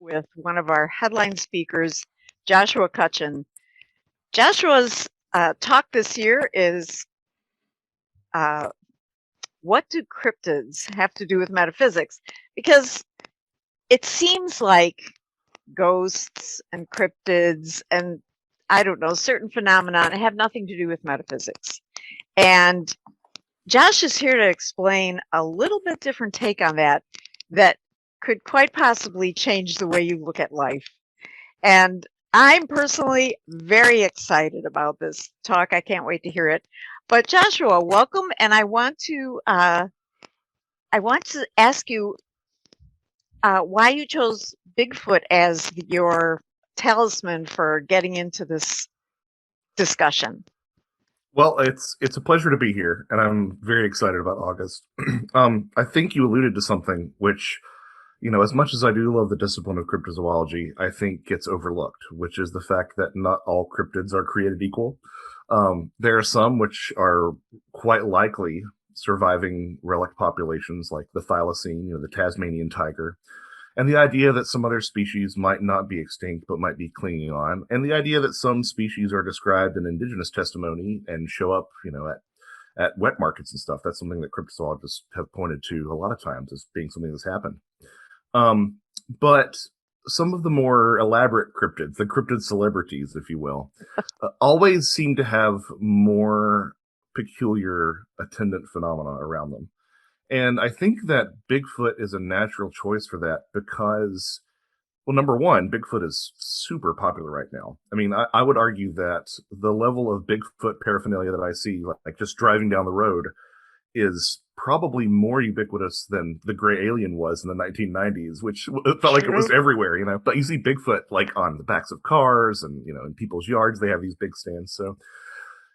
with one of our headline speakers, Joshua Cutchin. Joshua's talk this year is uh, what do cryptids have to do with metaphysics? Because it seems like ghosts and cryptids and I don't know, certain phenomena have nothing to do with metaphysics. And Josh is here to explain a little bit different take on that could quite possibly change the way you look at life. And I'm personally very excited about this talk. I can't wait to hear it. But Joshua, welcome, and I want to ask you why you chose Bigfoot as your talisman for getting into this discussion. Well, it's a pleasure to be here, and I'm very excited about August. I think you alluded to something which, as much as I do love the discipline of cryptozoology, I think gets overlooked, which is the fact that not all cryptids are created equal. There are some which are quite likely surviving relic populations, like the thylacine, the Tasmanian tiger, and the idea that some other species might not be extinct but might be clinging on, and the idea that some species are described in indigenous testimony and show up, at wet markets and stuff. That's something that cryptozoologists have pointed to a lot of times as being something that's happened. But some of the more elaborate cryptids, the cryptid celebrities, if you will, always seem to have more peculiar attendant phenomena around them. And I think that Bigfoot is a natural choice for that because, well, number one, Bigfoot is super popular right now. I mean, I would argue that the level of Bigfoot paraphernalia that I see, like just driving down the road, is probably more ubiquitous than the gray alien was in the 1990s, which it felt like it was everywhere, But you see Bigfoot like on the backs of cars and, in people's yards, they have these big stands. So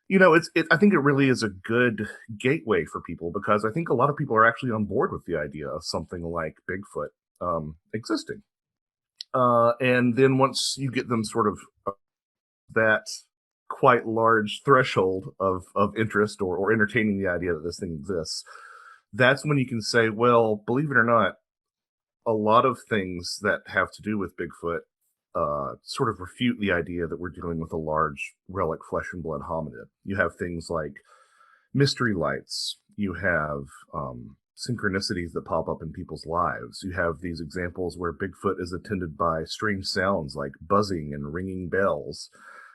I think it really is a good gateway for people because I think a lot of people are actually on board with the idea of something like Bigfoot existing. And then once you get them sort of that quite large threshold of interest or entertaining the idea that this thing exists, that's when you can say, well, believe it or not, a lot of things that have to do with Bigfoot sort of refute the idea that we're dealing with a large relic flesh and blood hominid. You have things like mystery lights. You have synchronicities that pop up in people's lives. You have these examples where Bigfoot is attended by strange sounds like buzzing and ringing bells.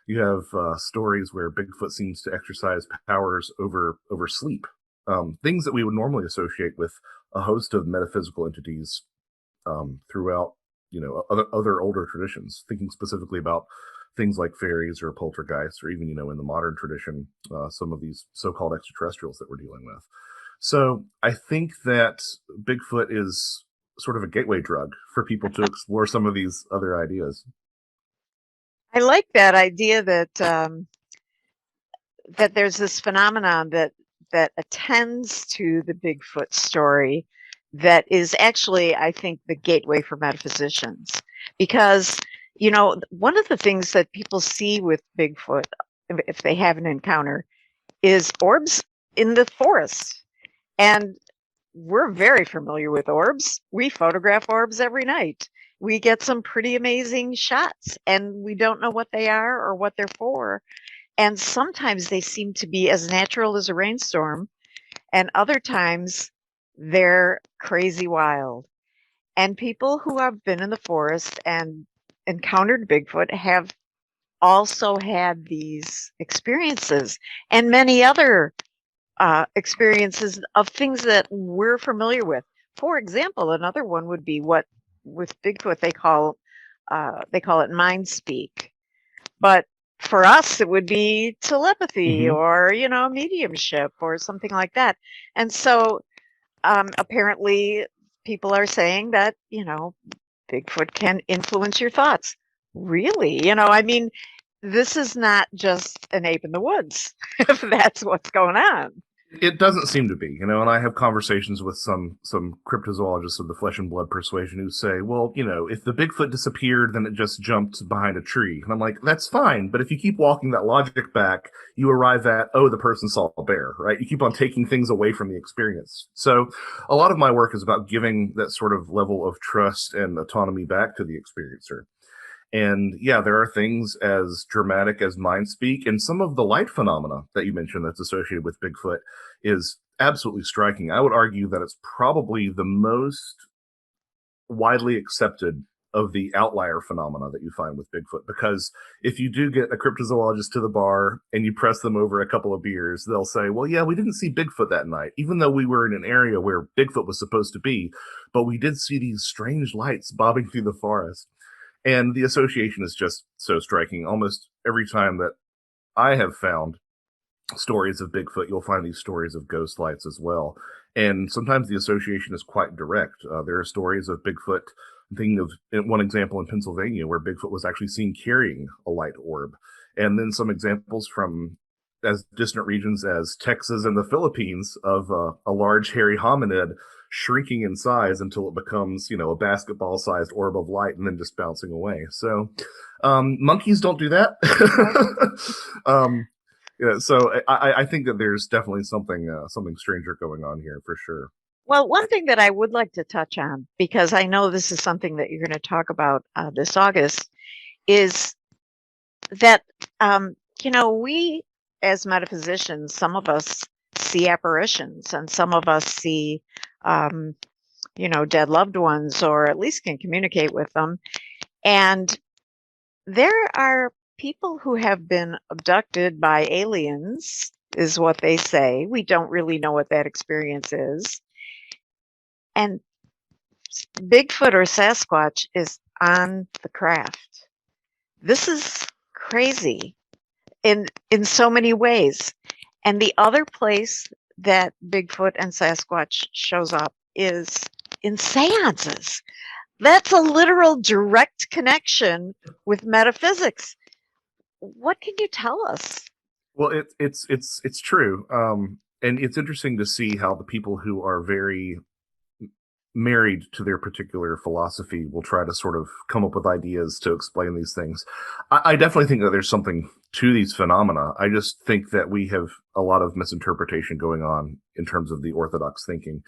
You have stories where Bigfoot seems to exercise powers over sleep, things that we would normally associate with a host of metaphysical entities throughout other older traditions, thinking specifically about things like fairies or poltergeists, or even, in the modern tradition, some of these so-called extraterrestrials that we're dealing with. So I think that Bigfoot is sort of a gateway drug for people to explore some of these other ideas. I like that idea that that there's this phenomenon that attends to the Bigfoot story that is actually, I think, the gateway for metaphysicians. Because, one of the things that people see with Bigfoot, if they have an encounter, is orbs in the forest. And we're very familiar with orbs. We photograph orbs every night. We get some pretty amazing shots, and we don't know what they are or what they're for. And sometimes they seem to be as natural as a rainstorm, and other times they're crazy wild. And people who have been in the forest and encountered Bigfoot have also had these experiences and many other experiences of things that we're familiar with. For example, another one would be what with Bigfoot they call it mind speak. But for us, it would be telepathy or, mediumship or something like that. And so apparently people are saying that, Bigfoot can influence your thoughts. Really? I mean, this is not just an ape in the woods, if that's what's going on. It doesn't seem to be, and I have conversations with some cryptozoologists of the flesh and blood persuasion who say, well, if the Bigfoot disappeared, then it just jumped behind a tree. And I'm like, that's fine, but if you keep walking that logic back, you arrive at, oh, the person saw a bear, right? You keep on taking things away from the experience. So a lot of my work is about giving that sort of level of trust and autonomy back to the experiencer. And yeah, there are things as dramatic as mind speak, and some of the light phenomena that you mentioned that's associated with Bigfoot is absolutely striking. I would argue that it's probably the most widely accepted of the outlier phenomena that you find with Bigfoot. Because if you do get a cryptozoologist to the bar and you press them over a couple of beers, they'll say, well, yeah, we didn't see Bigfoot that night, even though we were in an area where Bigfoot was supposed to be, but we did see these strange lights bobbing through the forest. And the association is just so striking. Almost every time that I have found stories of Bigfoot, you'll find these stories of ghost lights as well. And sometimes the association is quite direct. There are stories of Bigfoot. I'm thinking of one example in Pennsylvania where Bigfoot was actually seen carrying a light orb. And then some examples from as distant regions as Texas and the Philippines of a large hairy hominid shrinking in size until it becomes, a basketball sized orb of light and then just bouncing away. So monkeys don't do that. um, yeah, so I think that there's definitely something stranger going on here for sure. Well, one thing that I would like to touch on, because I know this is something that you're going to talk about this August, is that, we as metaphysicians, some of us see apparitions and some of us see, um, dead loved ones, or at least can communicate with them. And there are people who have been abducted by aliens, is what they say. We don't really know what that experience is. And Bigfoot or Sasquatch is on the craft. This is crazy in so many ways. And the other place that Bigfoot and Sasquatch shows up is in seances. That's a literal direct connection with metaphysics. What can you tell us? Well, it's true, and it's interesting to see how the people who are very married to their particular philosophy will try to sort of come up with ideas to explain these things. I definitely think that there's something to these phenomena. I just think that we have a lot of misinterpretation going on in terms of the orthodox thinking.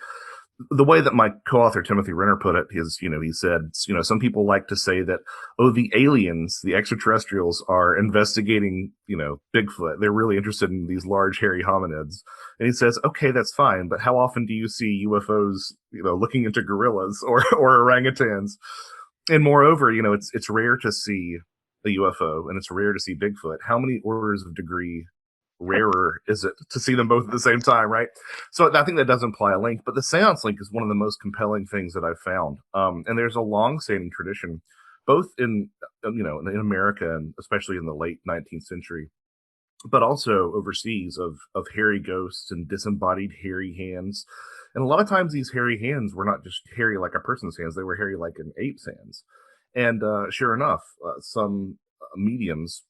The way that my co-author Timothy Renner put it is, he said, some people like to say that, oh, the aliens, the extraterrestrials are investigating, Bigfoot. They're really interested in these large hairy hominids. And he says, okay, that's fine. But how often do you see UFOs, looking into gorillas or orangutans? And moreover, it's rare to see a UFO and it's rare to see Bigfoot. How many orders of degree rarer is it to see them both at the same time, right? So I think that does imply a link, but the seance link is one of the most compelling things that I've found. And there's a long-standing tradition, both in in America and especially in the late 19th century, but also overseas of hairy ghosts and disembodied hairy hands. And a lot of times these hairy hands were not just hairy like a person's hands; they were hairy like an ape's hands. And sure enough, some mediums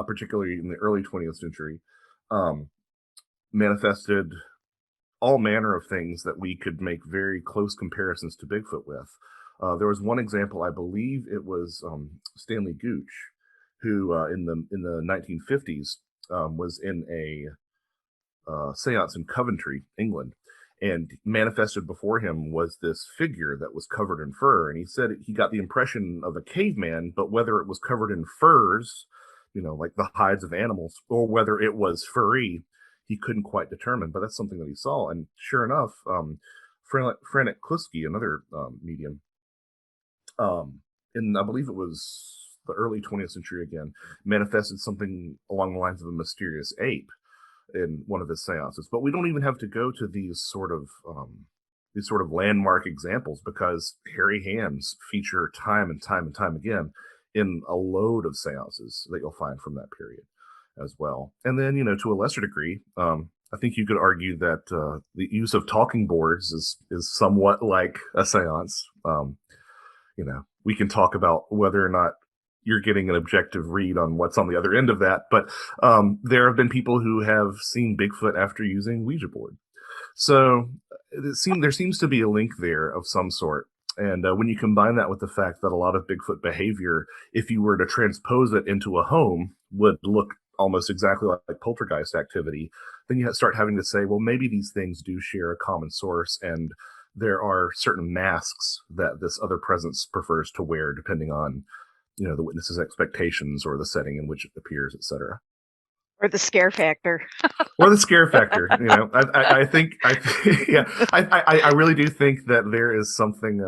particularly in the early 20th century, um, manifested all manner of things that we could make very close comparisons to Bigfoot with. There was one example, I believe it was Stanley Gooch, who in the 1950s was in a seance in Coventry, England, and manifested before him was this figure that was covered in fur. And he said he got the impression of a caveman, but whether it was covered in furs, like the hides of animals, or whether it was furry, he couldn't quite determine. But that's something that he saw. And sure enough, Franek Kluski, another medium, in I believe it was the early 20th century again, manifested something along the lines of a mysterious ape in one of his seances. But we don't even have to go to these sort of landmark examples, because hairy hands feature time and time and time again in a load of seances that you'll find from that period as well. And then, to a lesser degree, I think you could argue that the use of talking boards is somewhat like a seance. We can talk about whether or not you're getting an objective read on what's on the other end of that. But there have been people who have seen Bigfoot after using Ouija board. So there seems to be a link there of some sort. And when you combine that with the fact that a lot of Bigfoot behavior, if you were to transpose it into a home, would look almost exactly like poltergeist activity, then you start having to say, well, maybe these things do share a common source, and there are certain masks that this other presence prefers to wear, depending on the witness's expectations or the setting in which it appears, etc. Or the scare factor. Or the scare factor. I think yeah, I really do think that there is something.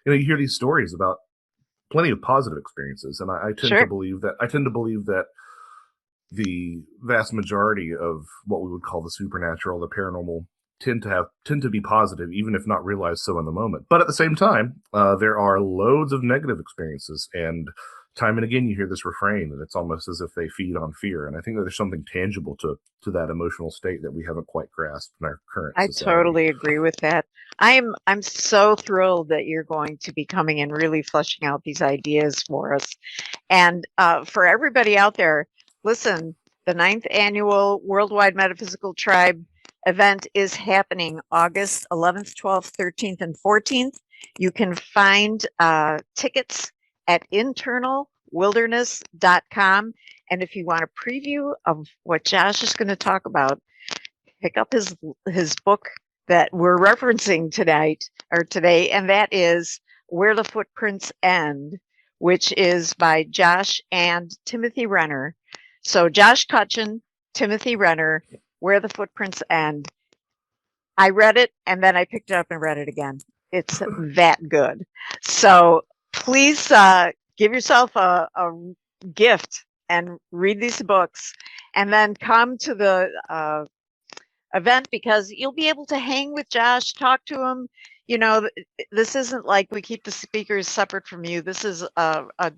You hear these stories about plenty of positive experiences, and I tend to Sure. believe that the vast majority of what we would call the supernatural, the paranormal, tend to be positive, even if not realized so in the moment. But at the same time, there are loads of negative experiences, and time and again you hear this refrain that it's almost as if they feed on fear. And I think that there's something tangible to that emotional state that we haven't quite grasped in our current I society. totally agree with that. I'm so thrilled that you're going to be coming and really fleshing out these ideas for us. And for everybody out there, listen, the 9th annual Worldwide Metaphysical Tribe event is happening August 11th, 12th, 13th, and 14th. You can find tickets at internalwilderness.com. And if you want a preview of what Josh is going to talk about, pick up his book that we're referencing today, and that is Where the Footprints End, which is by Josh and Timothy Renner. So Josh Cutchin, Timothy Renner, Where the Footprints End. I read it and then I picked it up and read it again. It's that good. So please give yourself a gift and read these books, and then come to the event, because you'll be able to hang with Josh, talk to him. This isn't like we keep the speakers separate from you. This is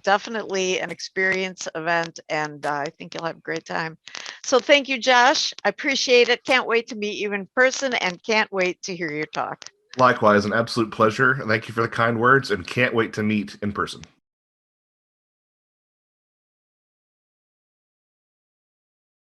definitely an experience event, and I think you'll have a great time. So thank you, Josh. I appreciate it. Can't wait to meet you in person, and can't wait to hear your talk. Likewise, an absolute pleasure. Thank you for the kind words, and can't wait to meet in person.